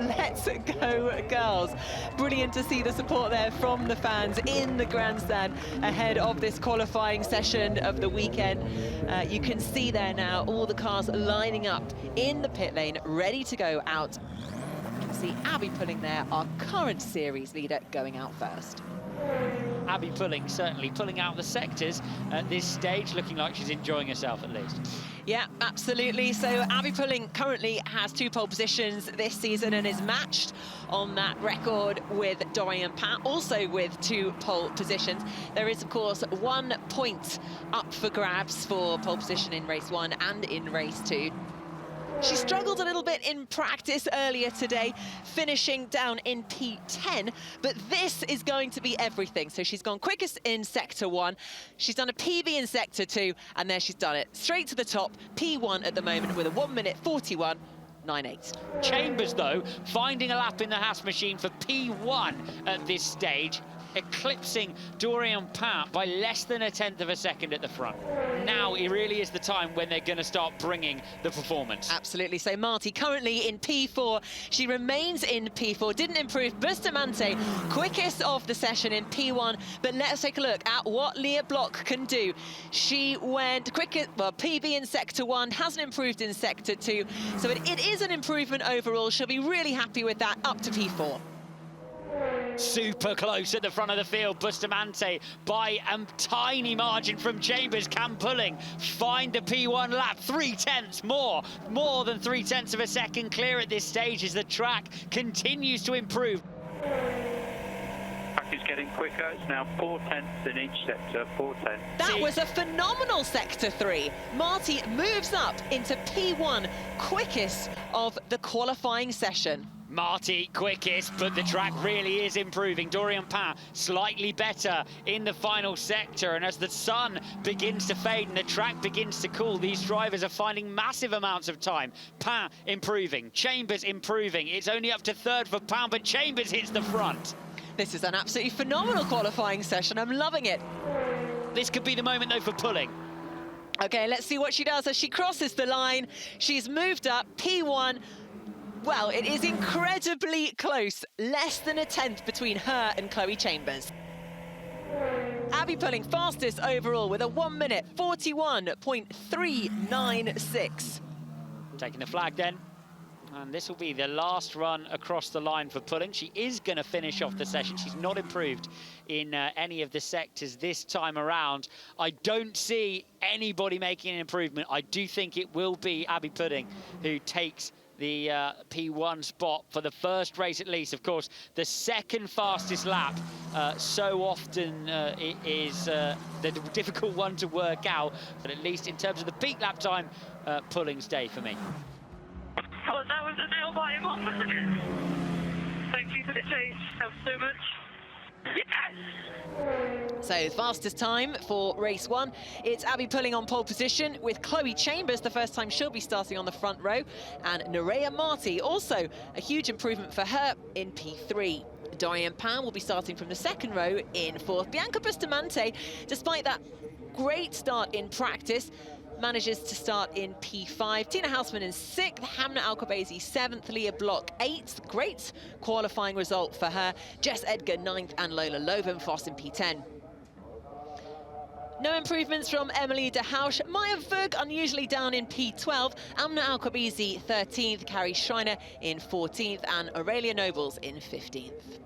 let's go girls. Brilliant to see the support there from the fans in the grandstand ahead of this qualifying session of the weekend. You can see there now all the cars lining up in the pit lane, ready to go out. You can see Abby Pulling there, our current series leader, going out first. Abby Pulling certainly pulling out the sectors at this stage, looking like she's enjoying herself at least. Yeah, absolutely. So Abby Pulling currently has 2 pole positions this season and is matched on that record with Dorian Pat, also with 2 pole positions. There is, of course, 1 point up for grabs for pole position in race 1 and in race 2. She struggled a little bit in practice earlier today, finishing down in P10, but this is going to be everything. So she's gone quickest in Sector 1, she's done a PB in Sector 2, and there she's done it. Straight to the top, P1 at the moment with a 1:41.98. Chambers, though, finding a lap in the Haas machine for P1 at this stage, eclipsing Dorian Pat by less than 1/10 of a second at the front. Now it really is the time when they're going to start bringing the performance. Absolutely. So Marty currently in P4. She remains in P4. Didn't improve. Bustamante, quickest of the session in P1. But let's take a look at what Leah Block can do. She went quickest, well, PB in Sector 1, hasn't improved in Sector 2. So it is an improvement overall. She'll be really happy with that, up to P4. Super close at the front of the field. Bustamante by a tiny margin from Chambers. Can Pulling find the P1 lap? 3/10 more than 3/10 of a second clear at this stage as the track continues to improve. Track is getting quicker. It's now 4/10 in each sector, 4/10. That was a phenomenal Sector 3. Marty moves up into P1, quickest of the qualifying session. Marty quickest, but the track really is improving. Dorian Pat slightly better in the final sector, and as the sun begins to fade and the track begins to cool, these drivers are finding massive amounts of time. Pat improving, Chambers improving. It's only up to 3rd for Pat, but Chambers hits the front. This is an absolutely phenomenal qualifying session. I'm loving it. This could be the moment, though, for Pulling. Okay, let's see what she does as she crosses the line. She's moved up P1. Well, it is incredibly close, less than 1/10 between her and Chloe Chambers. Abby Pulling fastest overall with a 1:41.396. Taking the flag then. And this will be the last run across the line for Pulling. She is going to finish off the session. She's not improved in any of the sectors this time around. I don't see anybody making an improvement. I do think it will be Abby Pulling who takes the P1 spot for the first race at least. Of course, the second fastest lap so often it is the difficult one to work out, but at least in terms of the peak lap time, Pulling's day for me. Oh, that was a nail-biting one, wasn't it? Thank you for the chase. Thanks so much. Yes! So fastest time for race 1, it's Abby Pulling on pole position with Chloe Chambers, the first time she'll be starting on the front row, and Nerea Marty, also a huge improvement for her in P3. Dorian Pan will be starting from the 2nd row in 4th. Bianca Bustamante, despite that great start in practice, manages to start in P5. Tina Hausman in 6th, Hamna Alcobazi 7th, Leah Block 8th. Great qualifying result for her. Jess Edgar 9th and Lola Lovenfoss in P10. No improvements from Emily de Hausch. Maya Vug unusually down in P12. Amna Alcobazi 13th, Carrie Schreiner in 14th, and Aurelia Nobles in 15th.